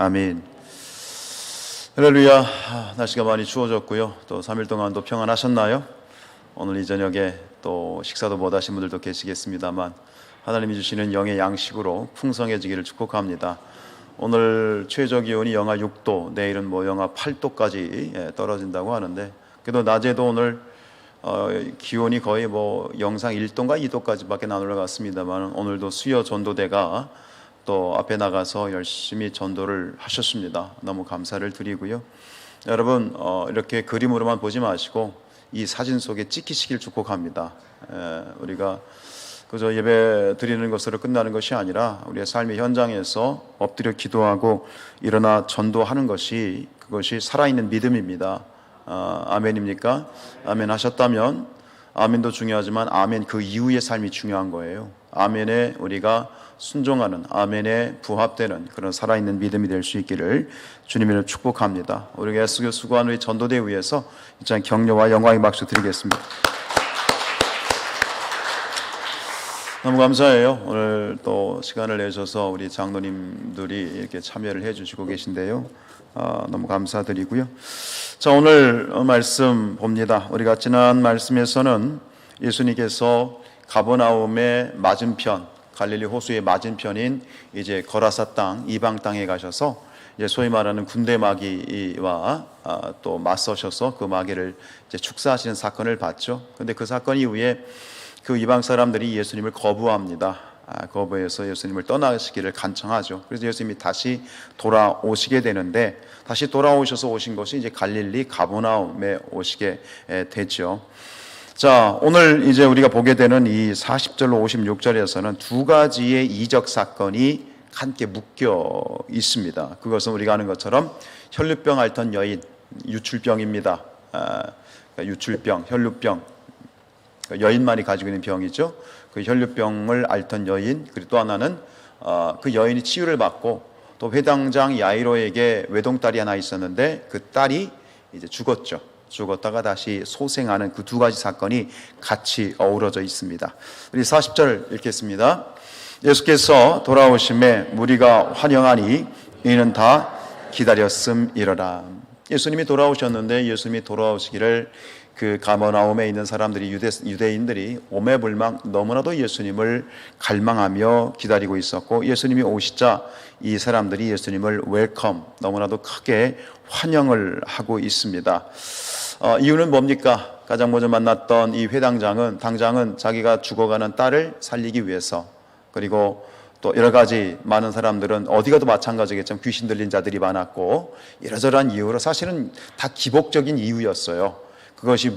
아멘. 할렐루야. 날씨가 많이 추워졌고요. 또 3일 동안도 평안하셨나요? 오늘 이 저녁에 또 식사도 못 하신 분들도 계시겠습니다만 하나님이 주시는 영의 양식으로 풍성해지기를 축복합니다. 오늘 최저 기온이 영하 6도, 내일은 영하 8도까지 떨어진다고 하는데, 그래도 낮에도 오늘 기온이 거의 영상 1도인가 2도까지밖에 안 올라갔습니다만 오늘도 수요 전도대가 또 앞에 나가서 열심히 전도를 하셨습니다. 너무 감사를 드리고요. 여러분 이렇게 그림으로만 보지 마시고 이 사진 속에 찍히시길 축복합니다. 우리가 그저 예배 드리는 것으로 끝나는 것이 아니라 우리의 삶의 현장에서 엎드려 기도하고 일어나 전도하는 것이, 그것이 살아있는 믿음입니다. 아멘입니까? 아멘 하셨다면 아멘도 중요하지만 아멘 그 이후의 삶이 중요한 거예요. 아멘에 우리가 순종하는, 아멘에 부합되는 그런 살아있는 믿음이 될 수 있기를 주님을 축복합니다. 우리가 애쓰고 수고하는 우리 전도대 위해서 이제 격려와 영광의 박수 드리겠습니다. 너무 감사해요. 오늘 또 시간을 내셔서 우리 장로님들이 이렇게 참여를 해주시고 계신데요. 너무 감사드리고요. 자, 오늘 말씀 봅니다. 우리가 지난 말씀에서는 예수님께서 가버나움의 맞은편, 갈릴리 호수의 맞은편인 이제 거라사 땅, 이방 땅에 가셔서 이제 소위 말하는 군대 마귀와 또 맞서셔서 그 마귀를 이제 축사하시는 사건을 봤죠. 그런데 그 사건 이후에 그 이방 사람들이 예수님을 거부합니다. 거부해서 예수님을 떠나시기를 간청하죠. 그래서 예수님이 다시 돌아오시게 되는데, 다시 돌아오셔서 오신 것이 이제 갈릴리 가버나움에 오시게 되죠. 자, 오늘 이제 우리가 보게 되는 이 40절로 56절에서는 두 가지의 이적 사건이 함께 묶여 있습니다. 그것은 우리가 아는 것처럼 혈루병 앓던 여인, 유출병입니다. 유출병, 혈루병, 여인만이 가지고 있는 병이죠. 그 혈루병을 앓던 여인, 그리고 또 하나는 그 여인이 치유를 받고 또 회당장 야이로에게 외동딸이 하나 있었는데 그 딸이 이제 죽었죠. 죽었다가 다시 소생하는 그 두 가지 사건이 같이 어우러져 있습니다. 우리 40절 읽겠습니다. 예수께서 돌아오심에 무리가 환영하니 이는 다 기다렸음이러라. 예수님이 돌아오셨는데, 예수님이 돌아오시기를 그 가버나움에 있는 사람들이, 유대인들이 오매불망 너무나도 예수님을 갈망하며 기다리고 있었고, 예수님이 오시자 이 사람들이 예수님을 웰컴, 너무나도 크게 환영을 하고 있습니다. 이유는 뭡니까? 가장 먼저 만났던 이 당장은 자기가 죽어가는 딸을 살리기 위해서, 그리고 또 여러 가지 많은 사람들은 어디 가도 마찬가지겠지만 귀신 들린 자들이 많았고 이러저러한 이유로 사실은 다 기복적인 이유였어요. 그것이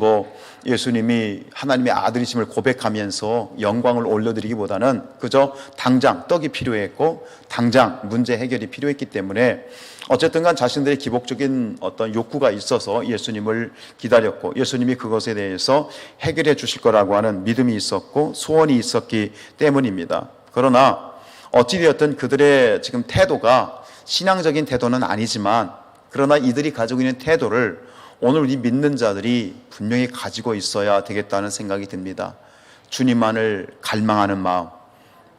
예수님이 하나님의 아들이심을 고백하면서 영광을 올려드리기보다는 그저 당장 떡이 필요했고 당장 문제 해결이 필요했기 때문에 어쨌든 간 자신들의 기복적인 어떤 욕구가 있어서 예수님을 기다렸고, 예수님이 그것에 대해서 해결해 주실 거라고 하는 믿음이 있었고 소원이 있었기 때문입니다. 그러나 어찌되었든 그들의 지금 태도가 신앙적인 태도는 아니지만, 그러나 이들이 가지고 있는 태도를 오늘 우리 믿는 자들이 분명히 가지고 있어야 되겠다는 생각이 듭니다. 주님만을 갈망하는 마음,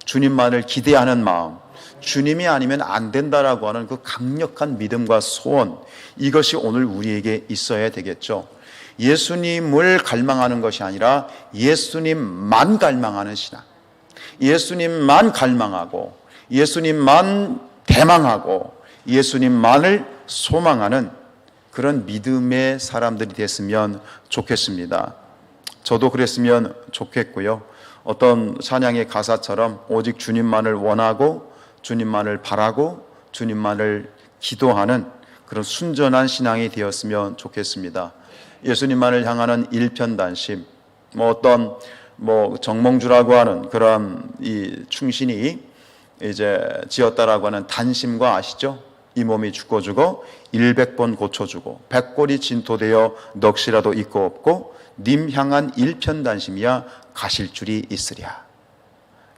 주님만을 기대하는 마음, 주님이 아니면 안 된다라고 하는 그 강력한 믿음과 소원, 이것이 오늘 우리에게 있어야 되겠죠. 예수님을 갈망하는 것이 아니라 예수님만 갈망하는 신앙, 예수님만 갈망하고 예수님만 대망하고 예수님만을 소망하는 그런 믿음의 사람들이 됐으면 좋겠습니다. 저도 그랬으면 좋겠고요. 어떤 찬양의 가사처럼 오직 주님만을 원하고 주님만을 바라고 주님만을 기도하는 그런 순전한 신앙이 되었으면 좋겠습니다. 예수님만을 향하는 일편단심, 어떤 정몽주라고 하는 그런 이 충신이 이제 지었다라고 하는 단심과, 아시죠? 이 몸이 죽고 100번 고쳐주고 100골이 진토되어 넋이라도 있고 없고 님 향한 일편단심이야 가실 줄이 있으랴.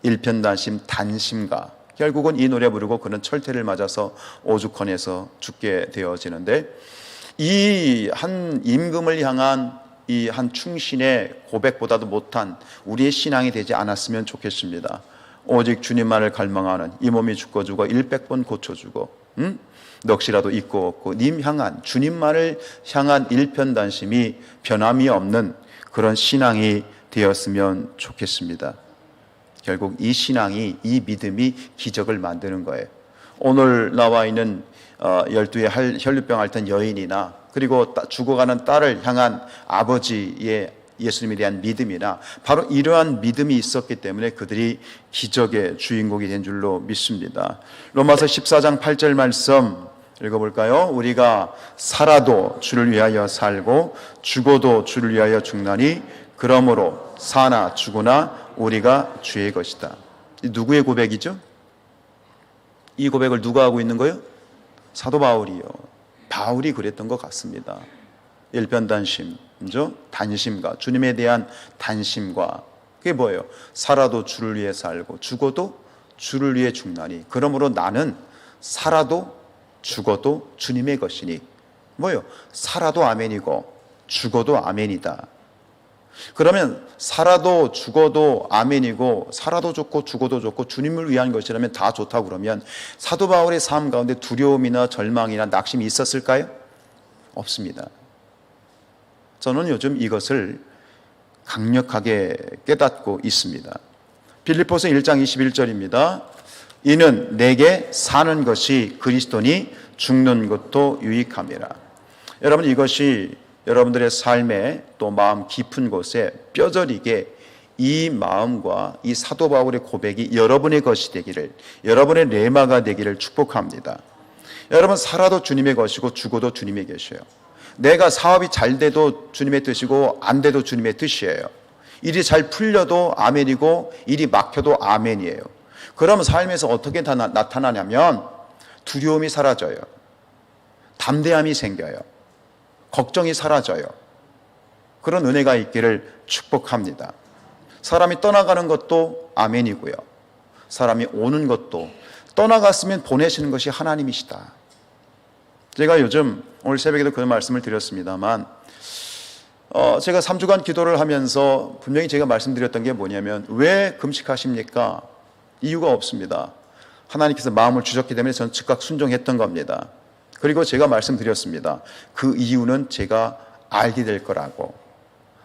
일편단심, 단심가, 결국은 이 노래 부르고 그는 철퇴를 맞아서 오죽헌에서 죽게 되어지는데, 이 한 임금을 향한 이 한 충신의 고백보다도 못한 우리의 신앙이 되지 않았으면 좋겠습니다. 오직 주님만을 갈망하는, 이 몸이 죽고 100번 고쳐주고 넋이라도 있고 없고 님 향한 주님만을 향한 일편단심이 변함이 없는 그런 신앙이 되었으면 좋겠습니다. 결국 이 신앙이, 이 믿음이 기적을 만드는 거예요. 오늘 나와 있는 12의 혈류병 앓던 여인이나 그리고 죽어가는 딸을 향한 아버지의 예수님에 대한 믿음이나 바로 이러한 믿음이 있었기 때문에 그들이 기적의 주인공이 된 줄로 믿습니다. 로마서 14장 8절 말씀 읽어볼까요? 우리가 살아도 주를 위하여 살고 죽어도 주를 위하여 죽나니 그러므로 사나 죽으나 우리가 주의 것이다. 누구의 고백이죠? 이 고백을 누가 하고 있는 거예요? 사도 바울이요. 바울이 그랬던 것 같습니다. 일편단심이죠. 단심과 주님에 대한 단심과 그게 뭐예요? 살아도 주를 위해 살고 죽어도 주를 위해 죽나니 그러므로 나는 살아도 죽어도 주님의 것이니 뭐예요? 살아도 아멘이고 죽어도 아멘이다. 그러면 살아도 죽어도 아멘이고 살아도 좋고 죽어도 좋고 주님을 위한 것이라면 다 좋다고 그러면 사도 바울의 삶 가운데 두려움이나 절망이나 낙심이 있었을까요? 없습니다. 저는 요즘 이것을 강력하게 깨닫고 있습니다. 빌립보서 1장 21절입니다. 이는 내게 사는 것이 그리스도니 죽는 것도 유익함이라. 여러분 이것이 여러분들의 삶의 또 마음 깊은 곳에 뼈저리게 이 마음과 이 사도 바울의 고백이 여러분의 것이 되기를, 여러분의 레마가 되기를 축복합니다. 여러분 살아도 주님의 것이고 죽어도 주님의 것이에요. 내가 사업이 잘 돼도 주님의 뜻이고 안 돼도 주님의 뜻이에요. 일이 잘 풀려도 아멘이고 일이 막혀도 아멘이에요. 그럼 삶에서 어떻게 나타나냐면 두려움이 사라져요. 담대함이 생겨요. 걱정이 사라져요. 그런 은혜가 있기를 축복합니다. 사람이 떠나가는 것도 아멘이고요. 사람이 오는 것도 떠나갔으면 보내시는 것이 하나님이시다. 제가 요즘 오늘 새벽에도 그런 말씀을 드렸습니다만 제가 3주간 기도를 하면서 분명히 제가 말씀드렸던 게 뭐냐면 왜 금식하십니까? 이유가 없습니다. 하나님께서 마음을 주셨기 때문에 저는 즉각 순종했던 겁니다. 그리고 제가 말씀드렸습니다. 그 이유는 제가 알게 될 거라고,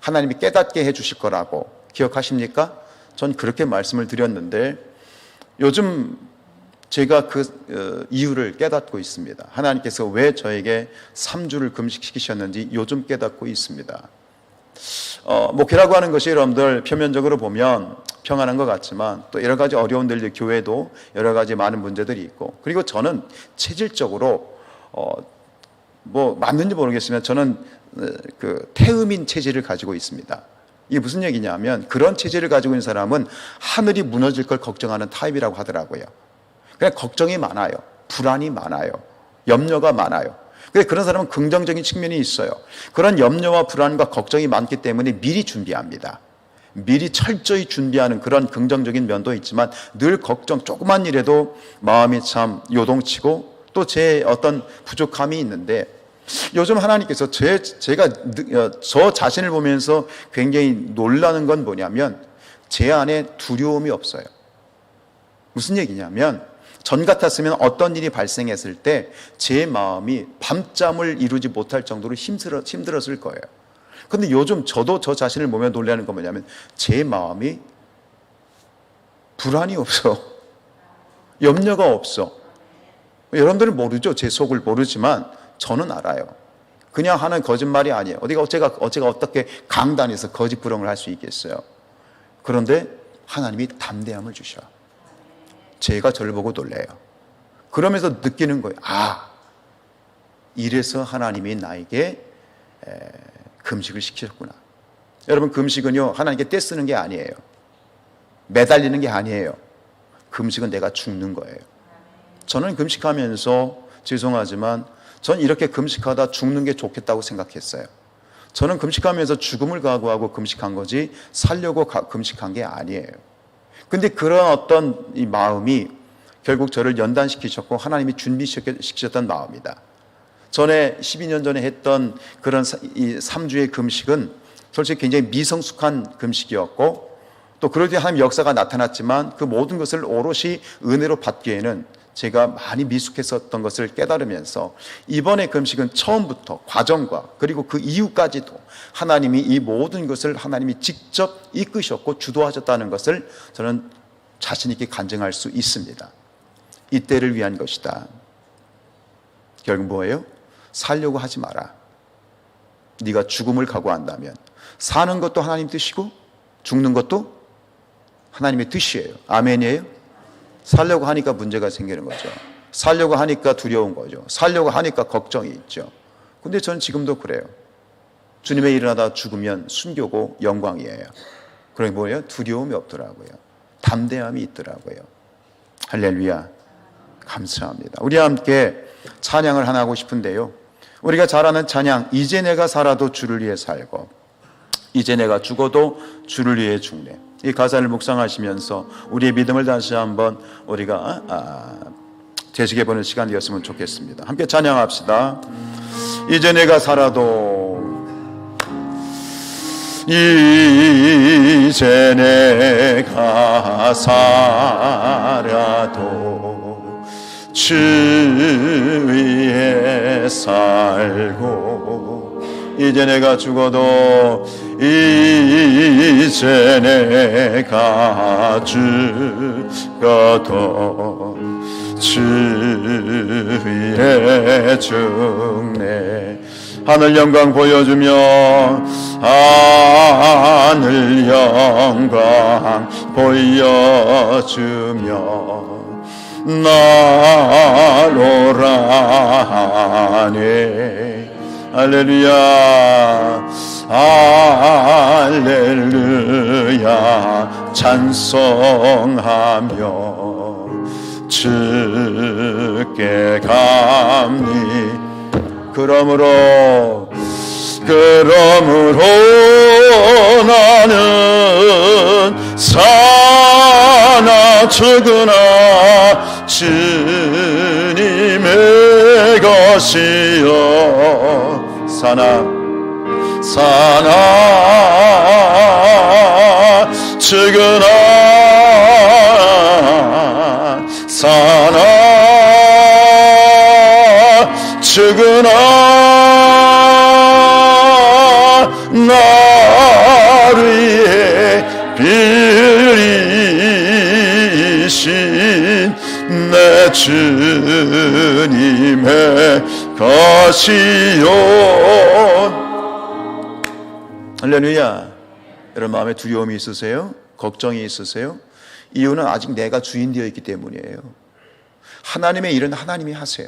하나님이 깨닫게 해 주실 거라고 기억하십니까? 전 그렇게 말씀을 드렸는데 요즘 제가 그 이유를 깨닫고 있습니다. 하나님께서 왜 저에게 3주를 금식시키셨는지 요즘 깨닫고 있습니다. 목회라고 하는 것이 여러분들 표면적으로 보면 평안한 것 같지만 또 여러 가지 어려움들, 교회도 여러 가지 많은 문제들이 있고, 그리고 저는 체질적으로 뭐 맞는지 모르겠으면 저는 그 태음인 체질을 가지고 있습니다. 이게 무슨 얘기냐면 그런 체질을 가지고 있는 사람은 하늘이 무너질 걸 걱정하는 타입이라고 하더라고요. 그냥 걱정이 많아요. 불안이 많아요. 염려가 많아요. 근데 그런 사람은 긍정적인 측면이 있어요. 그런 염려와 불안과 걱정이 많기 때문에 미리 준비합니다. 미리 철저히 준비하는 그런 긍정적인 면도 있지만 늘 걱정, 조그만 일에도 마음이 참 요동치고 또 제 어떤 부족함이 있는데 요즘 하나님께서 제가 저 자신을 보면서 굉장히 놀라는 건 뭐냐면 제 안에 두려움이 없어요. 무슨 얘기냐면 전 같았으면 어떤 일이 발생했을 때 제 마음이 밤잠을 이루지 못할 정도로 힘들었을 거예요. 근데 요즘 저도 저 자신을 보며 놀라는 건 뭐냐면 제 마음이 불안이 없어. 염려가 없어. 여러분들은 모르죠. 제 속을 모르지만 저는 알아요. 그냥 하는 거짓말이 아니에요. 제가 어떻게 강단에서 거짓부렁을 할 수 있겠어요. 그런데 하나님이 담대함을 주셔. 제가 저를 보고 놀래요. 그러면서 느끼는 거예요. 이래서 하나님이 나에게 금식을 시키셨구나. 여러분 금식은요 하나님께 떼쓰는 게 아니에요. 매달리는 게 아니에요. 금식은 내가 죽는 거예요. 저는 금식하면서 죄송하지만 전 이렇게 금식하다 죽는 게 좋겠다고 생각했어요. 저는 금식하면서 죽음을 각오하고 금식한 거지 살려고 금식한 게 아니에요. 근데 그런 어떤 이 마음이 결국 저를 연단시키셨고 하나님이 준비시키셨던 마음이다. 전에 12년 전에 했던 그런 이 3주의 금식은 솔직히 굉장히 미성숙한 금식이었고 또 그럴 때 하나님 역사가 나타났지만 그 모든 것을 오롯이 은혜로 받기에는 제가 많이 미숙했었던 것을 깨달으면서 이번에 금식은 처음부터 과정과 그리고 그 이후까지도 하나님이 이 모든 것을 하나님이 직접 이끄셨고 주도하셨다는 것을 저는 자신 있게 간증할 수 있습니다. 이때를 위한 것이다. 결국 뭐예요? 살려고 하지 마라. 네가 죽음을 각오한다면 사는 것도 하나님 뜻이고 죽는 것도 하나님의 뜻이에요. 아멘이에요? 살려고 하니까 문제가 생기는 거죠. 살려고 하니까 두려운 거죠. 살려고 하니까 걱정이 있죠. 근데 저는 지금도 그래요. 주님의 일을 하다 죽으면 순교고 영광이에요. 그러니 뭐예요? 두려움이 없더라고요. 담대함이 있더라고요. 할렐루야. 감사합니다. 우리 함께 찬양을 하나 하고 싶은데요. 우리가 잘 아는 찬양, 이제 내가 살아도 주를 위해 살고 이제 내가 죽어도 주를 위해 죽네. 이 가사를 묵상하시면서 우리의 믿음을 다시 한번 우리가 되새겨보는 시간이었으면 좋겠습니다. 함께 찬양합시다. 이제 내가 살아도 이제 내가 살아도 주 위에 살고 이제 내가 죽어도 이제 내가 죽어도 주 위에 죽네. 하늘 영광 보여주며 하늘 영광 보여주며 나로라 하네. 할렐루야 할렐루야 찬송하며 주께 감히 그러므로 나는 사나 죽으나 주님의 것이요 사나 죽으나 사나 죽으나 나를 위해 빌리신 내 주님의 것이요. 할렐루야. 여러분 마음에 두려움이 있으세요? 걱정이 있으세요? 이유는 아직 내가 주인 되어 있기 때문이에요. 하나님의 일은 하나님이 하세요.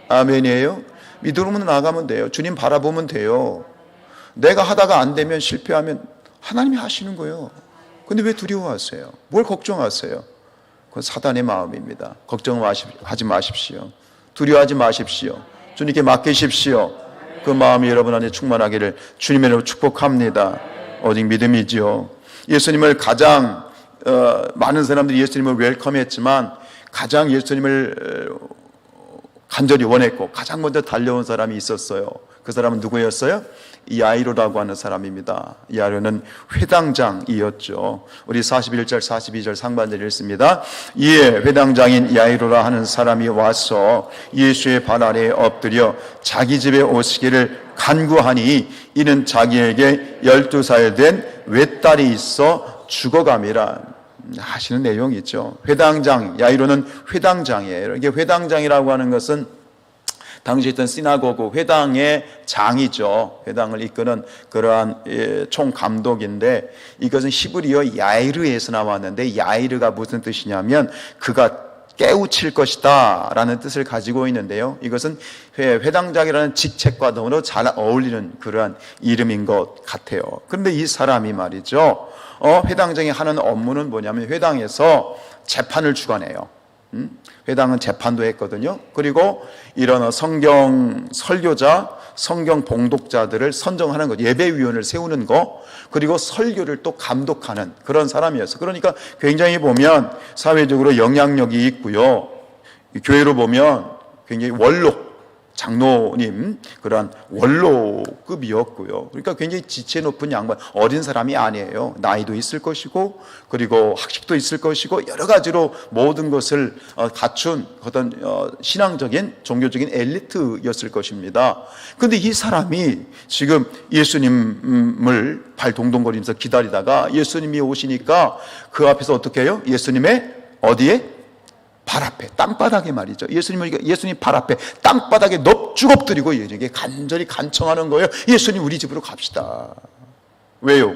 아멘이에요? 믿음으로 나가면 돼요. 주님 바라보면 돼요. 내가 하다가 안 되면 실패하면 하나님이 하시는 거예요. 근데 왜 두려워하세요? 뭘 걱정하세요? 그건 사단의 마음입니다. 걱정하지 마십시오. 두려워하지 마십시오. 주님께 맡기십시오. 그 마음이 여러분 안에 충만하기를 주님의 이름으로 축복합니다. 오직 믿음이지요. 예수님을 가장 많은 사람들이 예수님을 웰컴했지만 가장 예수님을 간절히 원했고 가장 먼저 달려온 사람이 있었어요. 그 사람은 누구였어요? 야이로라고 하는 사람입니다. 야이로는 회당장이었죠. 우리 41절 42절 상반절을 읽습니다. 이에 회당장인 야이로라 하는 사람이 와서 예수의 발 아래에 엎드려 자기 집에 오시기를 간구하니 이는 자기에게 12살 된 외딸이 있어 죽어감이라 하시는 내용이 있죠. 회당장, 야이로는 회당장이에요. 이게 회당장이라고 하는 것은 당시 있던 시나고그 회당의 장이죠. 회당을 이끄는 그러한 총감독인데 이것은 히브리어 야이르에서 나왔는데 야이르가 무슨 뜻이냐면 그가 깨우칠 것이다 라는 뜻을 가지고 있는데요. 이것은 회당장이라는 직책과 너무나 잘 어울리는 그러한 이름인 것 같아요. 그런데 이 사람이 말이죠. 회당장이 하는 업무는 뭐냐면 회당에서 재판을 주관해요. 회당은 재판도 했거든요. 그리고 이런 성경 설교자, 성경 봉독자들을 선정하는 것, 예배위원을 세우는 거, 그리고 설교를 또 감독하는 그런 사람이었어요. 그러니까 굉장히 보면 사회적으로 영향력이 있고요. 교회로 보면 굉장히 원록, 장로님 그러한 원로급이었고요. 그러니까 굉장히 지체 높은 양반, 어린 사람이 아니에요. 나이도 있을 것이고 그리고 학식도 있을 것이고 여러 가지로 모든 것을 갖춘 어떤 신앙적인 종교적인 엘리트였을 것입니다. 그런데 이 사람이 지금 예수님을 발 동동거리면서 기다리다가 예수님이 오시니까 그 앞에서 어떻게 해요? 예수님의 어디에? 발 앞에, 땅바닥에 말이죠. 예수님 발 앞에 땅바닥에 넙죽 엎드리고 이렇게 간절히 간청하는 거예요. 예수님 우리 집으로 갑시다. 왜요?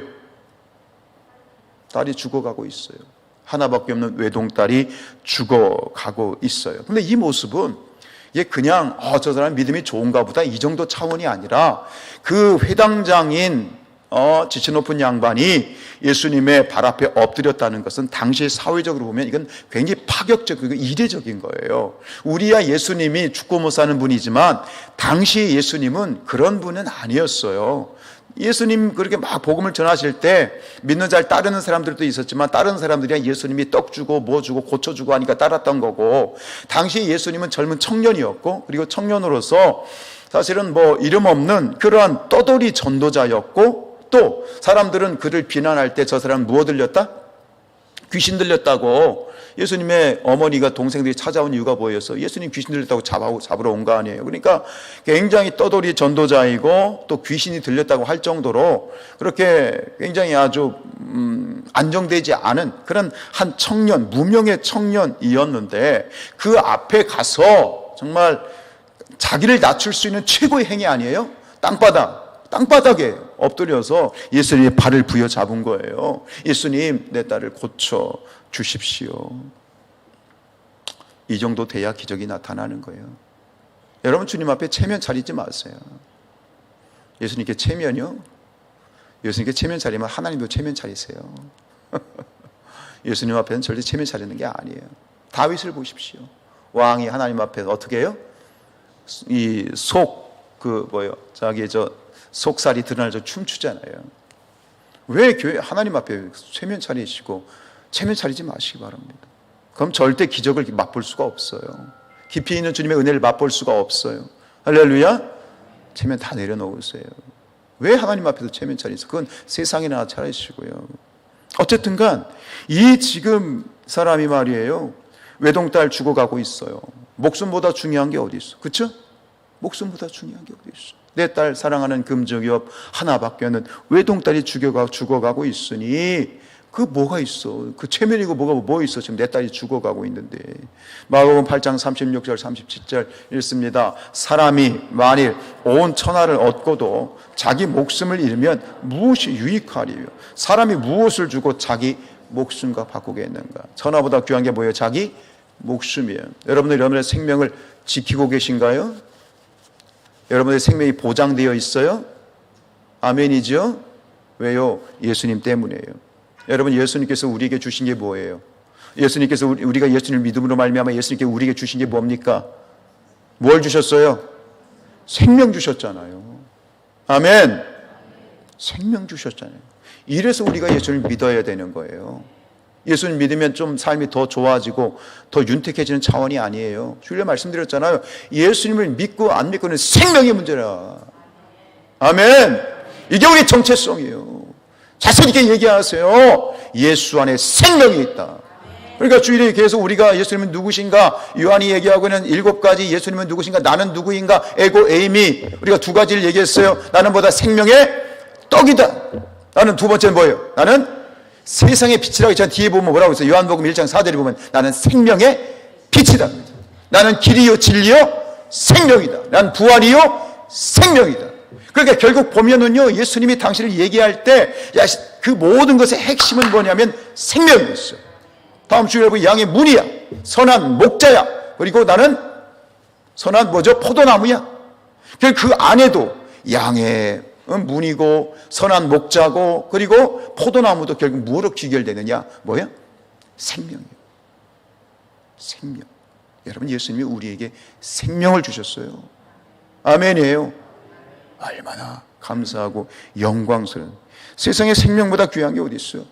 딸이 죽어가고 있어요. 하나밖에 없는 외동딸이 죽어가고 있어요. 근데 이 모습은 이게 그냥 저 사람 믿음이 좋은가 보다 이 정도 차원이 아니라 그 회당장인 지체 높은 양반이 예수님의 발 앞에 엎드렸다는 것은 당시 사회적으로 보면 이건 굉장히 파격적이고 이례적인 거예요. 우리야 예수님이 죽고 못 사는 분이지만 당시 예수님은 그런 분은 아니었어요. 예수님 그렇게 막 복음을 전하실 때 믿는 자를 따르는 사람들도 있었지만 다른 사람들이 예수님이 떡 주고 뭐 주고 고쳐주고 하니까 따랐던 거고, 당시 예수님은 젊은 청년이었고 그리고 청년으로서 사실은 뭐 이름 없는 그러한 떠돌이 전도자였고, 또 사람들은 그를 비난할 때 저 사람 무엇 들렸다? 귀신 들렸다고. 예수님의 어머니가 동생들이 찾아온 이유가 뭐였어? 예수님 귀신 들렸다고 잡으러 온 거 아니에요. 그러니까 굉장히 떠돌이 전도자이고 또 귀신이 들렸다고 할 정도로 그렇게 굉장히 아주 안정되지 않은 그런 한 청년, 무명의 청년이었는데 그 앞에 가서 정말 자기를 낮출 수 있는 최고의 행위 아니에요? 땅바닥에 엎드려서 예수님의 발을 부여잡은 거예요. 예수님, 내 딸을 고쳐 주십시오. 이 정도 돼야 기적이 나타나는 거예요. 여러분, 주님 앞에 체면 차리지 마세요. 예수님께 체면이요? 예수님께 체면 차리면 하나님도 체면 차리세요. 예수님 앞에는 절대 체면 차리는 게 아니에요. 다윗을 보십시오. 왕이 하나님 앞에 어떻게 해요? 자기 속살이 드러나서 춤추잖아요. 왜 교회 하나님 앞에 체면 차리시고 체면 차리지 마시기 바랍니다. 그럼 절대 기적을 맛볼 수가 없어요. 깊이 있는 주님의 은혜를 맛볼 수가 없어요. 할렐루야. 체면 다 내려놓으세요. 왜 하나님 앞에서 체면 차리세요? 그건 세상이나 차리시고요. 어쨌든 간 이 지금 사람이 말이에요, 외동딸 죽어가고 있어요. 목숨보다 중요한 게 어디 있어? 그렇죠? 목숨보다 중요한 게 어디 있어? 내 딸 사랑하는 금정이업 하나밖에 없는 외동딸이 죽어가고 있으니 그 뭐가 있어? 그 체면이고 뭐 있어? 지금 내 딸이 죽어가고 있는데. 마가복음 8장 36절 37절 읽습니다. 사람이 만일 온 천하를 얻고도 자기 목숨을 잃으면 무엇이 유익하리요? 사람이 무엇을 주고 자기 목숨과 바꾸겠는가? 천하보다 귀한 게 뭐예요? 자기 목숨이에요. 여러분의 생명을 지키고 계신가요? 여러분의 생명이 보장되어 있어요? 아멘이죠? 왜요? 예수님 때문이에요. 여러분, 예수님께서 우리에게 주신 게 뭐예요? 예수님께서 우리가 예수님을 믿음으로 말미암아 예수님께 우리에게 주신 게 뭡니까? 뭘 주셨어요? 생명 주셨잖아요. 아멘. 생명 주셨잖아요. 이래서 우리가 예수님을 믿어야 되는 거예요. 예수님 믿으면 좀 삶이 더 좋아지고 더 윤택해지는 차원이 아니에요. 주일에 말씀드렸잖아요. 예수님을 믿고 안 믿고는 생명의 문제라. 아멘. 이게 우리 정체성이에요. 자신 있게 얘기하세요. 예수 안에 생명이 있다. 그러니까 주일에 계속 우리가 예수님은 누구신가, 요한이 얘기하고 있는 7가지 예수님은 누구신가, 나는 누구인가, 에고 에이미, 우리가 2가지를 얘기했어요. 나는 뭐다? 생명의 떡이다. 나는 두 번째는 뭐예요? 나는 세상의 빛이라고 했잖아요. 뒤에 보면 뭐라고 했어요? 요한복음 1장 4절에 보면 나는 생명의 빛이다. 나는 길이요 진리요 생명이다. 나는 부활이요 생명이다. 그러니까 결국 보면은요, 예수님이 당신을 얘기할 때 그 모든 것의 핵심은 뭐냐면 생명이었어요. 다음 주에 여러분, 양의 문이야, 선한 목자야, 그리고 나는 선한 포도나무야. 그 안에도 양의 문이고 선한 목자고 그리고 포도나무도 결국 무엇으로 귀결되느냐? 뭐야? 생명이에요. 생명. 여러분, 예수님이 우리에게 생명을 주셨어요. 아멘이에요. 얼마나 감사하고 영광스러운. 세상에 생명보다 귀한 게 어디 있어요?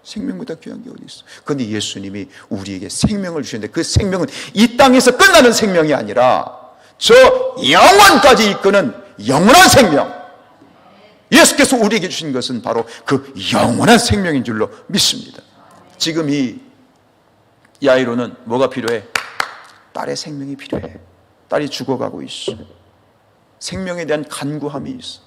생명보다 귀한 게 어디 있어? 그런데 예수님이 우리에게 생명을 주셨는데 그 생명은 이 땅에서 끝나는 생명이 아니라 저 영원까지 이끄는 영원한 생명, 예수께서 우리에게 주신 것은 바로 그 영원한 생명인 줄로 믿습니다. 지금 이 야이로는 뭐가 필요해? 딸의 생명이 필요해. 딸이 죽어가고 있어. 생명에 대한 간구함이 있어.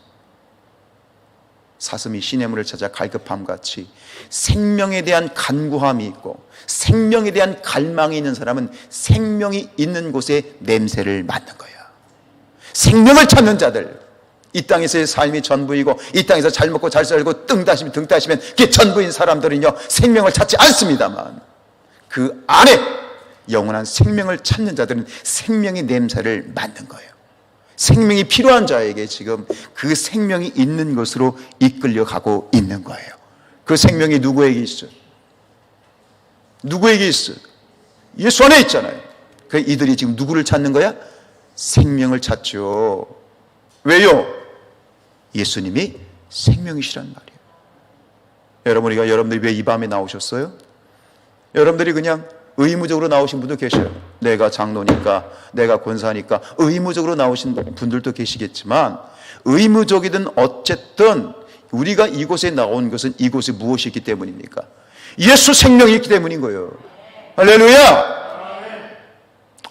사슴이 시냇물을 찾아 갈급함같이 생명에 대한 간구함이 있고 생명에 대한 갈망이 있는 사람은 생명이 있는 곳에 냄새를 맡는 거야. 생명을 찾는 자들, 이 땅에서의 삶이 전부이고 이 땅에서 잘 먹고 잘 살고 등 따시면 그게 전부인 사람들은요 생명을 찾지 않습니다만, 그 안에 영원한 생명을 찾는 자들은 생명의 냄새를 맡는 거예요. 생명이 필요한 자에게 지금 그 생명이 있는 곳으로 이끌려 가고 있는 거예요. 그 생명이 누구에게 있어요? 누구에게 있어요? 예수 안에 있잖아요. 그 이들이 지금 누구를 찾는 거야? 생명을 찾죠. 왜요? 예수님이 생명이시란 말이에요. 여러분들이 왜 이 밤에 나오셨어요? 여러분들이 그냥 의무적으로 나오신 분도 계셔요. 내가 장로니까, 내가 권사니까 의무적으로 나오신 분들도 계시겠지만, 의무적이든 어쨌든 우리가 이곳에 나온 것은 이곳에 무엇이 있기 때문입니까? 예수 생명이 있기 때문인 거예요. 할렐루야!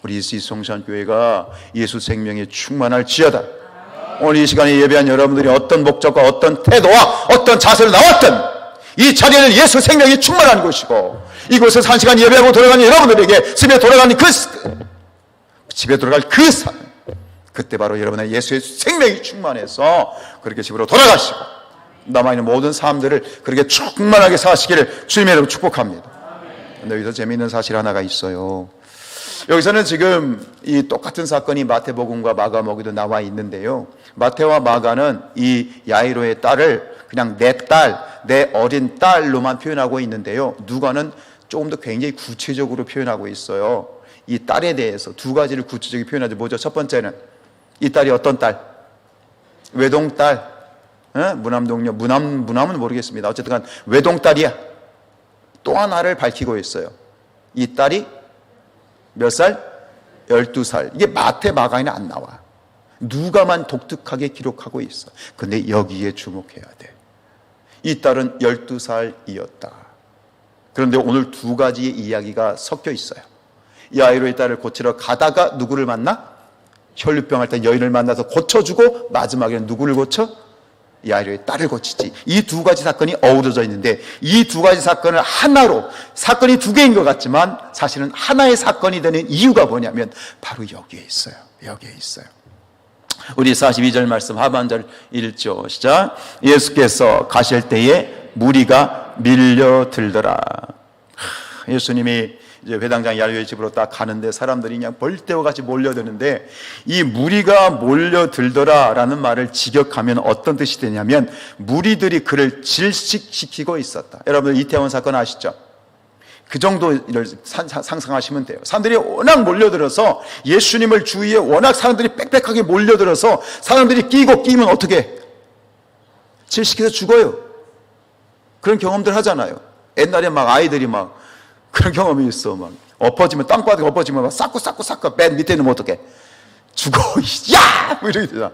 우리 성산교회가 예수 생명에 충만할지어다. 오늘 이 시간에 예배한 여러분들이 어떤 목적과 어떤 태도와 어떤 자세로 나왔든 이 자리는 예수 생명이 충만한 곳이고, 이곳에서 1시간 예배하고 돌아가는 여러분들에게 집에 돌아갈 그 삶, 그때 바로 여러분의 예수의 생명이 충만해서 그렇게 집으로 돌아가시고 남아있는 모든 삶들을 그렇게 충만하게 사시기를 주님의 이름으로 축복합니다. 근데 여기서 재미있는 사실 하나가 있어요. 여기서는 지금 이 똑같은 사건이 마태복음과 마가복음에도 나와 있는데요, 마태와 마가는 이 야이로의 딸을 그냥 내 딸, 내 어린 딸로만 표현하고 있는데요, 누가는 조금 더 굉장히 구체적으로 표현하고 있어요. 이 딸에 대해서 두 가지를 구체적으로 표현하죠. 뭐죠? 첫 번째는 이 딸이 어떤 딸? 외동딸, 무남동녀, 무남은 모르겠습니다. 어쨌든 간 외동딸이야. 또 하나를 밝히고 있어요. 이 딸이 몇 살? 12살. 이게 마태, 마가에는 안 나와. 누가만 독특하게 기록하고 있어. 근데 여기에 주목해야 돼. 이 딸은 12살이었다. 그런데 오늘 두 가지의 이야기가 섞여 있어요. 야이로의 딸을 고치러 가다가 누구를 만나? 혈류병 앓던 여인을 만나서 고쳐주고 마지막에는 누구를 고쳐? 야이로의 딸을 고치지. 이 두 가지 사건이 어우러져 있는데, 이 두 가지 사건을 하나로, 사건이 두 개인 것 같지만 사실은 하나의 사건이 되는 이유가 뭐냐면 바로 여기에 있어요. 여기에 있어요. 우리 42절 말씀 하반절 읽죠. 시작. 예수께서 가실 때에 무리가 밀려들더라. 예수님이 이제 회당장 야이로의 집으로 딱 가는데 사람들이 그냥 벌떼와 같이 몰려드는데, 이 무리가 몰려들더라라는 말을 직역하면 어떤 뜻이 되냐면 무리들이 그를 질식시키고 있었다. 여러분 이태원 사건 아시죠? 그 정도를 상상하시면 돼요. 사람들이 워낙 몰려들어서, 예수님을 주위에 워낙 사람들이 빽빽하게 몰려들어서 사람들이 끼면 어떻게? 질식해서 죽어요. 그런 경험들 하잖아요. 옛날에 막 아이들이 막 그런 경험이 있어. 막 엎어지면, 땅바닥에 엎어지면 막 쌓고 맨 밑에 있는 어떻게? 죽어. 야! 뭐 이렇게 되잖아.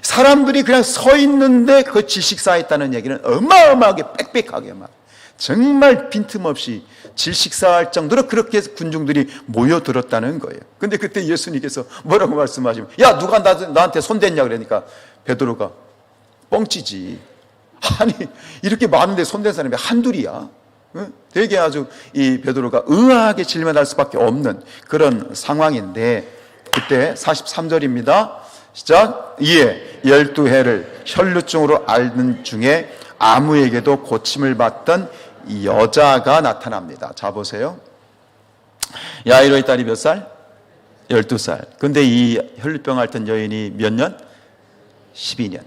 사람들이 그냥 서 있는데 그 질식 쌓였다는 얘기는 어마어마하게 빽빽하게 막 정말 빈틈없이 질식사할 정도로 그렇게 군중들이 모여들었다는 거예요. 근데 그때 예수님께서 뭐라고 말씀하시면, 야, 누가 나한테 손댔냐 그러니까 베드로가 뻥치지. 아니, 이렇게 많은데 손댄 사람이 한둘이야? 되게 아주 이 베드로가 의아하게 질문할 수밖에 없는 그런 상황인데, 그때 43절입니다. 시작. 이에 12해를 혈루증으로 앓는 중에 아무에게도 고침을 받던 여자가 나타납니다. 자, 보세요. 야이로의 딸이 몇 살? 12살. 근데 이 혈루병 앓던 여인이 몇 년? 12년.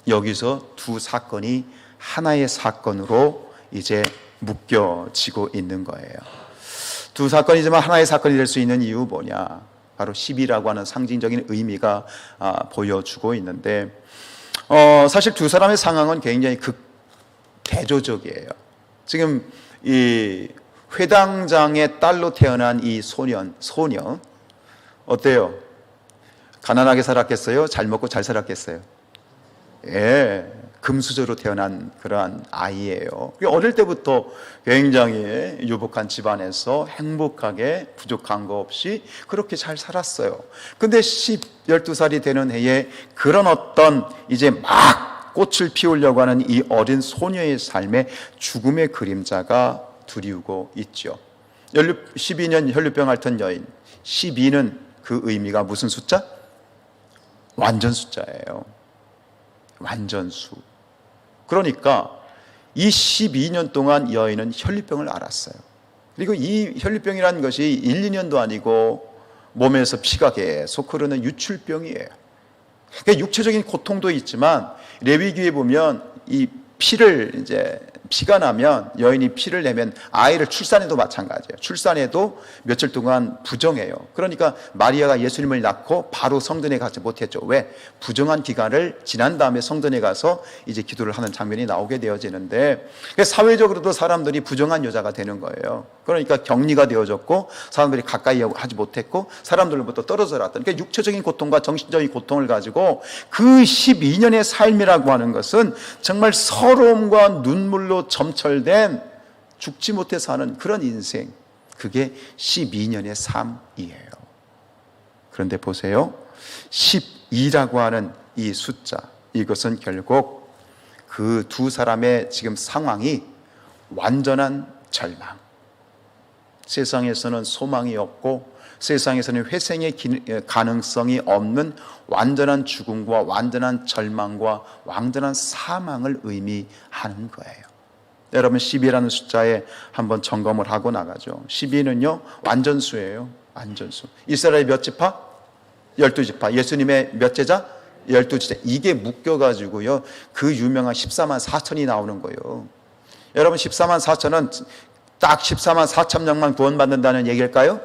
여기서 두 사건이 하나의 사건으로 이제 묶여지고 있는 거예요. 두 사건이지만 하나의 사건이 될 수 있는 이유 뭐냐? 바로 10이라고 하는 상징적인 의미가 보여주고 있는데, 사실 두 사람의 상황은 굉장히 대조적이에요. 지금 이 회당장의 딸로 태어난 이 소녀 어때요? 가난하게 살았겠어요? 잘 먹고 잘 살았겠어요? 예, 금수저로 태어난 그러한 아이예요. 어릴 때부터 굉장히 유복한 집안에서 행복하게 부족한 거 없이 그렇게 잘 살았어요. 근데 12살이 되는 해에 그런 어떤 이제 막 꽃을 피우려고 하는 이 어린 소녀의 삶에 죽음의 그림자가 두리우고 있죠. 12년 혈류병 앓던 여인, 12는 그 의미가 무슨 숫자? 완전 숫자예요. 완전수. 그러니까 이 12년 동안 여인은 혈류병을 앓았어요. 그리고 이 혈류병이라는 것이 1, 2년도 아니고 몸에서 피가 계속 흐르는 유출병이에요. 그러니까 육체적인 고통도 있지만 레위기에 보면 이 피가 나면 여인이 피를 내면 아이를 출산해도 마찬가지예요. 출산해도 며칠 동안 부정해요. 그러니까 마리아가 예수님을 낳고 바로 성전에 가지 못했죠. 왜? 부정한 기간을 지난 다음에 성전에 가서 이제 기도를 하는 장면이 나오게 되어지는데, 사회적으로도 사람들이 부정한 여자가 되는 거예요. 그러니까 격리가 되어졌고 사람들이 가까이 하지 못했고 사람들로부터 떨어져 났던, 그러니까 육체적인 고통과 정신적인 고통을 가지고 그 12년의 삶이라고 하는 것은 정말 서러움과 눈물로 점철된 죽지 못해 사는 그런 인생, 그게 12년의 삶이에요. 그런데 보세요, 12라고 하는 이 숫자, 이것은 결국 그 두 사람의 지금 상황이 완전한 절망, 세상에서는 소망이 없고 세상에서는 회생의 가능성이 없는 완전한 죽음과 완전한 절망과 완전한 사망을 의미하는 거예요. 여러분, 12라는 숫자에 한번 점검을 하고 나가죠. 12는요 완전수예요. 완전수. 이스라엘 몇 지파? 12지파. 예수님의 몇 제자? 12제자. 이게 묶여가지고요 그 유명한 14만 4천이 나오는 거예요. 여러분, 14만 4천은 딱 14만 4천 명만 구원받는다는 얘기일까요?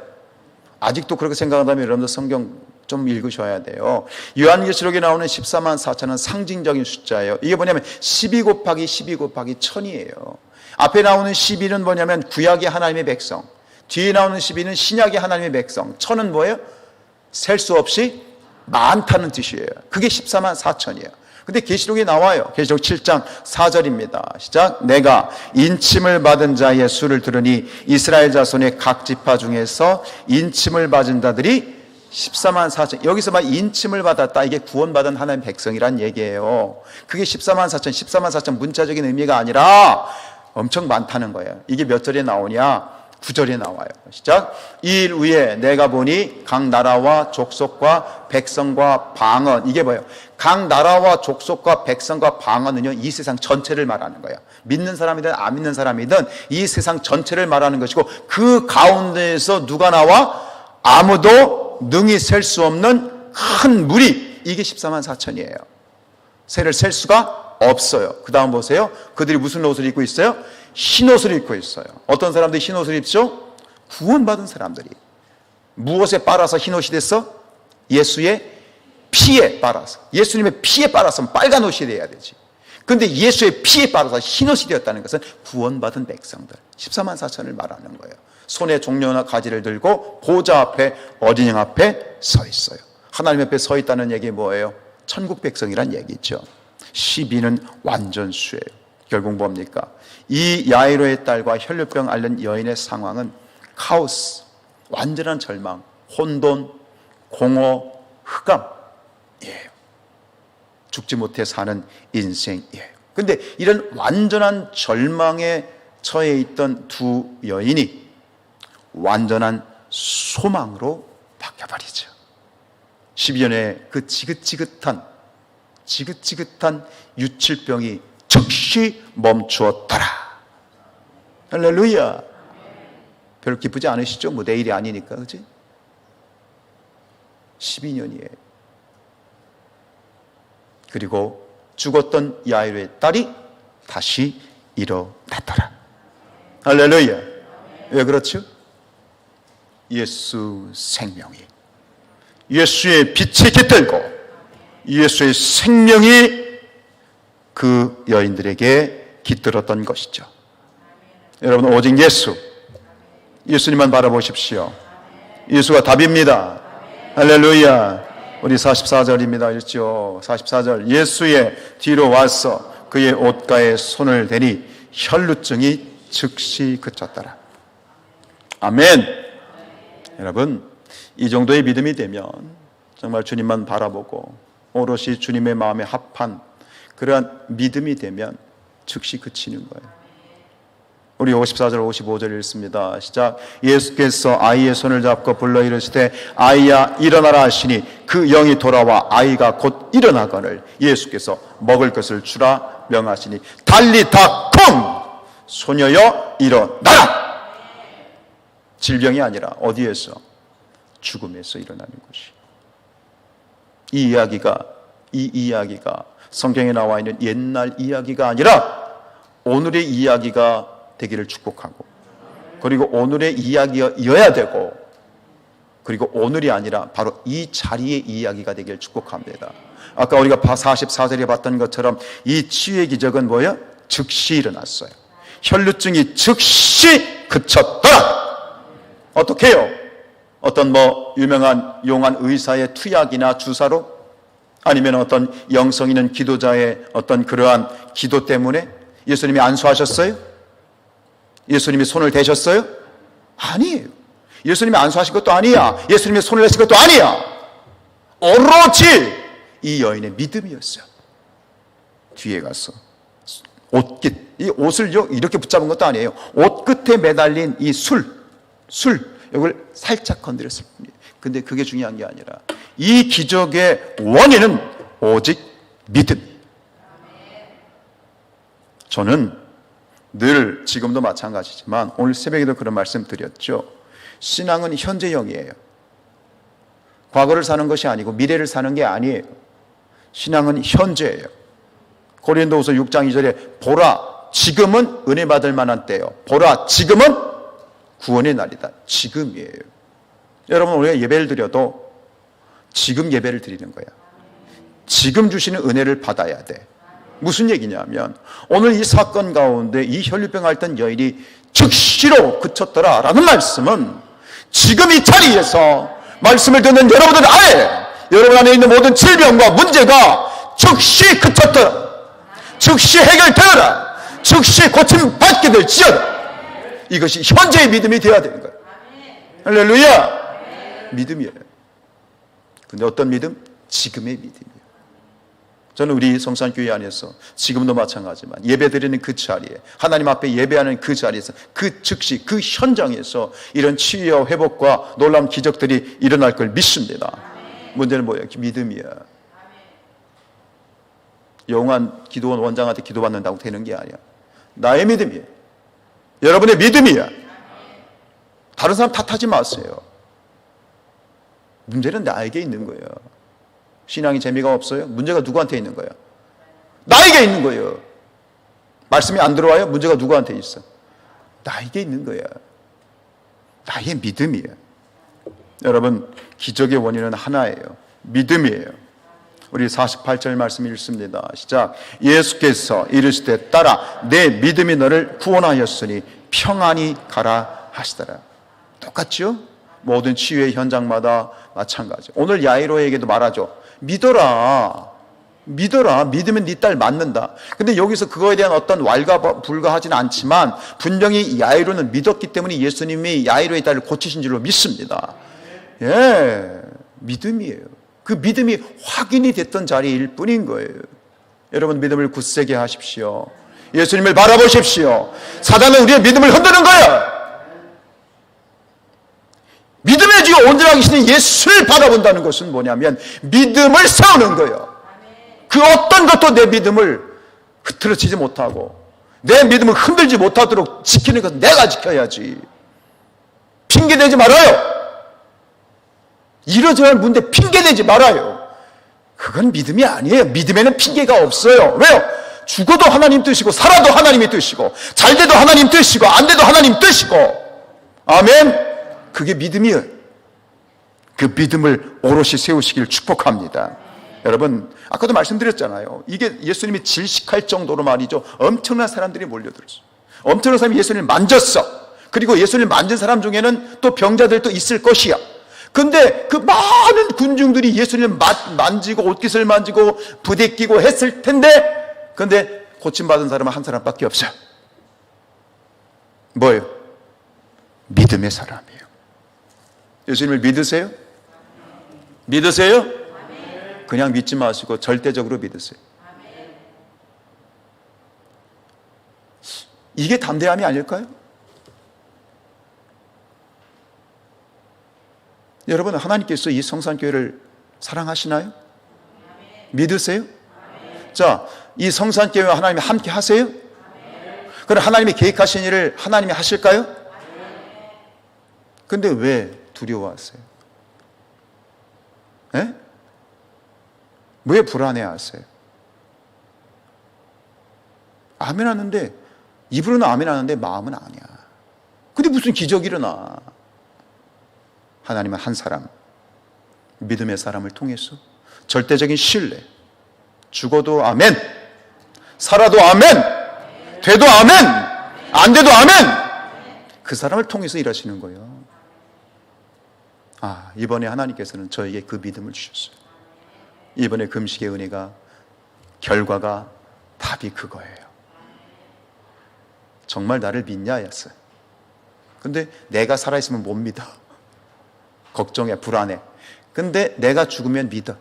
아직도 그렇게 생각한다면 여러분들 성경 좀 읽으셔야 돼요. 요한계시록에 나오는 14만 4천은 상징적인 숫자예요. 이게 뭐냐면 12 곱하기 12 곱하기 1000이에요. 앞에 나오는 12는 뭐냐면 구약의 하나님의 백성, 뒤에 나오는 12는 신약의 하나님의 백성, 1000은 뭐예요? 셀 수 없이 많다는 뜻이에요. 그게 14만 4천이에요. 근데 계시록에 나와요. 계시록 7장 4절입니다. 시작. 내가 인침을 받은 자의 수를 들으니 이스라엘 자손의 각 지파 중에서 인침을 받은 자들이 14만 4천. 여기서만 인침을 받았다, 이게 구원받은 하나님 백성이란 얘기예요. 그게 14만 4천. 14만 4천 문자적인 의미가 아니라 엄청 많다는 거예요. 이게 몇 절에 나오냐? 9절에 나와요. 시작. 이 일 후에 내가 보니 각 나라와 족속과 백성과 방언, 이게 뭐예요? 각 나라와 족속과 백성과 방언은요 이 세상 전체를 말하는 거예요. 믿는 사람이든 안 믿는 사람이든 이 세상 전체를 말하는 것이고, 그 가운데에서 누가 나와? 아무도 능히 셀 수 없는 큰 무리, 이게 14만 4천이에요. 새를 셀 수가 없어요. 그 다음 보세요. 그들이 무슨 옷을 입고 있어요? 흰옷을 입고 있어요. 어떤 사람들이 흰옷을 입죠? 구원받은 사람들이. 무엇에 빨아서 흰옷이 됐어? 예수의 피에 빨아서. 예수님의 피에 빨아서 빨간 옷이 돼야 되지. 근데 예수의 피에 빨아서 흰옷이 되었다는 것은 구원받은 백성들, 14만 4천을 말하는 거예요. 손에 종려나 가지를 들고 보좌 앞에, 어린 양 앞에 서 있어요. 하나님 앞에 서 있다는 얘기 뭐예요? 천국 백성이란 얘기죠. 12는 완전수예요. 결국 뭡니까? 이 야이로의 딸과 혈류병 앓는 여인의 상황은 카오스, 완전한 절망, 혼돈, 공허, 흑암이에요. 죽지 못해 사는 인생이에요. 근데 이런 완전한 절망에 처해 있던 두 여인이 완전한 소망으로 바뀌어버리죠. 12년의 그 지긋지긋한 유칠병이 즉시 멈추었더라. 할렐루야. 별로 기쁘지 않으시죠? 뭐 내일이 아니니까, 그치? 12년이에요. 그리고 죽었던 야이로의 딸이 다시 일어났더라. 할렐루야. 왜 그렇죠? 예수 생명이, 예수의 빛이 깃들고 예수의 생명이 그 여인들에게 깃들었던 것이죠. 여러분, 오직 예수님만 바라보십시오. 예수가 답입니다. 할렐루야. 우리 44절입니다. 읽죠. 44절. 예수의 뒤로 와서 그의 옷가에 손을 대니 혈루증이 즉시 그쳤더라. 아멘. 여러분, 이 정도의 믿음이 되면 정말 주님만 바라보고 오롯이 주님의 마음에 합한 그러한 믿음이 되면 즉시 그치는 거예요. 우리 54절 55절 읽습니다. 시작. 예수께서 아이의 손을 잡고 불러 이르시되 아이야 일어나라 하시니 그 영이 돌아와 아이가 곧 일어나거늘 예수께서 먹을 것을 주라 명하시니 달리다 쿵 소녀여 일어나라. 질병이 아니라 어디에서? 죽음에서 일어나는 것이. 이 이야기가 성경에 나와 있는 옛날 이야기가 아니라 오늘의 이야기가 되기를 축복하고, 그리고 오늘의 이야기여야 되고, 그리고 오늘이 아니라 바로 이 자리의 이야기가 되기를 축복합니다. 아까 우리가 44절에 봤던 것처럼 이 치유의 기적은 뭐예요? 즉시 일어났어요. 혈루증이 즉시 그쳤더라. 어떻게 해요? 어떤 유명한 용한 의사의 투약이나 주사로, 아니면 어떤 영성 있는 기도자의 어떤 그러한 기도 때문에 예수님이 안수하셨어요? 예수님이 손을 대셨어요? 아니에요. 예수님이 안수하신 것도 아니야. 예수님이 손을 내신 것도 아니야. 오로지 이 여인의 믿음이었어요. 뒤에 가서 이 옷을 이렇게 붙잡은 것도 아니에요. 옷 끝에 매달린 이 술 이걸 살짝 건드렸을 뿐이에요. 근데 그게 중요한 게 아니라 이 기적의 원인은 오직 믿음. 저는 늘 지금도 마찬가지지만 오늘 새벽에도 그런 말씀 드렸죠. 신앙은 현재형이에요. 과거를 사는 것이 아니고 미래를 사는 게 아니에요. 신앙은 현재예요. 고린도후서 6장 2절에 보라 지금은 은혜 받을 만한 때요. 보라 지금은 구원의 날이다. 지금이에요. 여러분, 우리가 예배를 드려도 지금 예배를 드리는 거야. 지금 주시는 은혜를 받아야 돼. 무슨 얘기냐면 오늘 이 사건 가운데 이 혈류병 앓던 여인이 즉시로 그쳤더라 라는 말씀은 지금 이 자리에서 말씀을 듣는 여러분들 안에, 여러분 안에 있는 모든 질병과 문제가 즉시 그쳤더라, 즉시 해결되어라, 즉시 고침받게 될지어다. 이것이 현재의 믿음이 되어야 되는 거예요. 할렐루야. 믿음이에요. 근데 어떤 믿음? 지금의 믿음이에요. 저는 우리 성산교회 안에서 지금도 마찬가지지만 예배드리는 그 자리에, 하나님 앞에 예배하는 그 자리에서, 그 즉시 그 현장에서 이런 치유와 회복과 놀라운 기적들이 일어날 걸 믿습니다. 문제는 뭐예요? 믿음이야. 영한 기도원 원장한테 기도받는다고 되는 게 아니야. 나의 믿음이에요. 여러분의 믿음이야. 다른 사람 탓하지 마세요. 문제는 나에게 있는 거예요. 신앙이 재미가 없어요? 문제가 누구한테 있는 거예요? 나에게 있는 거예요. 말씀이 안 들어와요? 문제가 누구한테 있어? 나에게 있는 거야. 나의 믿음이에요. 여러분, 기적의 원인은 하나예요. 믿음이에요. 우리 48절 말씀 읽습니다. 시작. 예수께서 이르시되 따라 내 믿음이 너를 구원하였으니 평안히 가라 하시더라. 똑같죠? 모든 치유의 현장마다 마찬가지. 오늘 야이로에게도 말하죠. 믿어라. 믿으면 네 딸 맞는다. 근데 여기서 그거에 대한 어떤 왈가불가하지는 않지만 분명히 야이로는 믿었기 때문에 예수님이 야이로의 딸을 고치신 줄로 믿습니다. 예, 믿음이에요. 그 믿음이 확인이 됐던 자리일 뿐인 거예요. 여러분, 믿음을 굳세게 하십시오. 예수님을 바라보십시오. 사단은 우리의 믿음을 흔드는 거예요. 믿음의 주 온전하게 계시는 예수를 바라본다는 것은 뭐냐면 믿음을 세우는 거예요. 그 어떤 것도 내 믿음을 흐트러치지 못하고 내 믿음을 흔들지 못하도록 지키는 것은 내가 지켜야지. 핑계대지 말아요. 이러저러 문제 핑계대지 말아요. 그건 믿음이 아니에요. 믿음에는 핑계가 없어요. 왜요? 죽어도 하나님 뜻이고 살아도 하나님의 뜻이고 잘 돼도 하나님 뜻이고 안 돼도 하나님 뜻이고. 아멘. 그게 믿음이에요. 그 믿음을 오롯이 세우시기를 축복합니다. 여러분, 아까도 말씀드렸잖아요. 이게 예수님이 질식할 정도로 말이죠. 엄청난 사람들이 몰려들었어요. 엄청난 사람이 예수님을 만졌어. 그리고 예수님을 만진 사람 중에는 또 병자들도 있을 것이야. 근데 그 많은 군중들이 예수님을 만지고 옷깃을 만지고 부대끼고 했을 텐데, 근데 고침받은 사람은 한 사람밖에 없어요. 뭐예요? 믿음의 사람이에요. 예수님을 믿으세요? 믿으세요? 그냥 믿지 마시고 절대적으로 믿으세요. 이게 담대함이 아닐까요? 여러분, 하나님께서 이 성산교회를 사랑하시나요? 믿으세요? 자, 이 성산교회와 하나님이 함께 하세요? 그럼 하나님이 계획하신 일을 하나님이 하실까요? 근데 왜 두려워하세요? 예? 왜 불안해하세요? 아멘 하는데, 입으로는 아멘 하는데 마음은 아니야. 근데 무슨 기적이 일어나? 하나님은 한 사람, 믿음의 사람을 통해서 절대적인 신뢰, 죽어도 아멘, 살아도 아멘, 돼도 아멘, 안 돼도 아멘, 그 사람을 통해서 일하시는 거예요. 이번에 하나님께서는 저에게 그 믿음을 주셨어요. 이번에 금식의 은혜가, 결과가, 답이 그거예요. 정말 나를 믿냐 였어요. 근데 내가 살아있으면 못 믿어. 걱정해, 불안해. 근데 내가 죽으면 믿어.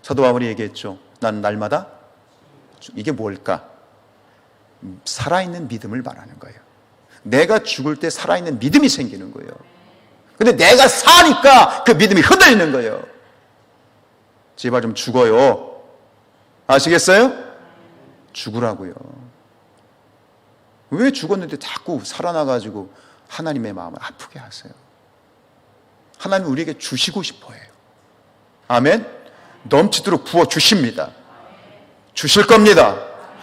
사도 바울이 얘기했죠. 난 날마다, 이게 뭘까? 살아있는 믿음을 말하는 거예요. 내가 죽을 때 살아있는 믿음이 생기는 거예요. 근데 내가 사니까 그 믿음이 흔들리는 거예요. 제발 좀 죽어요. 아시겠어요? 죽으라고요. 왜 죽었는데 자꾸 살아나가지고 하나님의 마음을 아프게 하세요? 하나님 우리에게 주시고 싶어 해요. 아멘? 넘치도록 부어 주십니다. 주실 겁니다.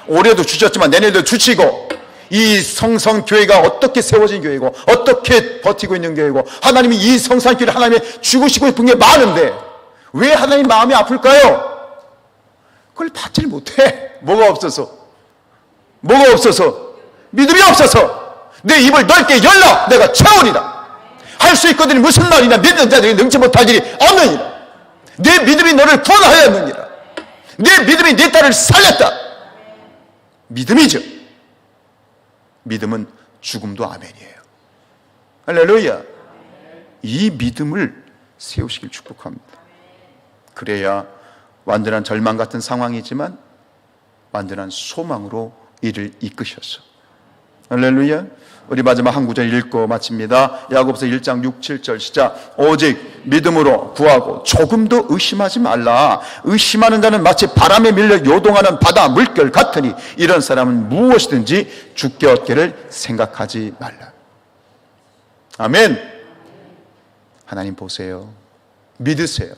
올해도 주셨지만 내년에도 주시고, 이 성산교회가 어떻게 세워진 교회고 어떻게 버티고 있는 교회고, 하나님이 이 성산교회를 하나님이 주고 싶은 게 많은데 왜 하나님 마음이 아플까요? 그걸 받질 못해. 뭐가 없어서? 뭐가 없어서? 믿음이 없어서. 내 입을 넓게 열라, 내가 채우리라. 할 수 있거든 무슨 말이냐? 믿는 자들이 능치 못할 일이 없느니라. 내 믿음이 너를 구원하였느니라. 내 믿음이 내 딸을 살렸다. 믿음이죠. 믿음은 죽음도 아멘이에요. 할렐루야. 이 믿음을 세우시길 축복합니다. 그래야 완전한 절망 같은 상황이지만 완전한 소망으로 이를 이끄셔서. 할렐루야. 우리 마지막 한 구절 읽고 마칩니다. 야고보서 1장 6, 7절 시작. 오직 믿음으로 구하고 조금도 의심하지 말라. 의심하는 자는 마치 바람에 밀려 요동하는 바다 물결 같으니 이런 사람은 무엇이든지 죽게 얻기를 생각하지 말라. 아멘. 하나님 보세요. 믿으세요.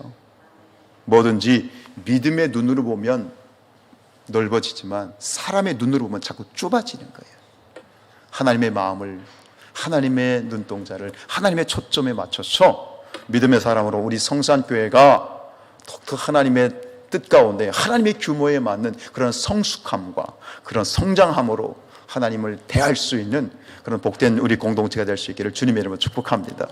뭐든지 믿음의 눈으로 보면 넓어지지만 사람의 눈으로 보면 자꾸 좁아지는 거예요. 하나님의 마음을, 하나님의 눈동자를 하나님의 초점에 맞춰서 믿음의 사람으로 우리 성산교회가 더욱더 하나님의 뜻 가운데 하나님의 규모에 맞는 그런 성숙함과 그런 성장함으로 하나님을 대할 수 있는 그런 복된 우리 공동체가 될 수 있기를 주님의 이름으로 축복합니다.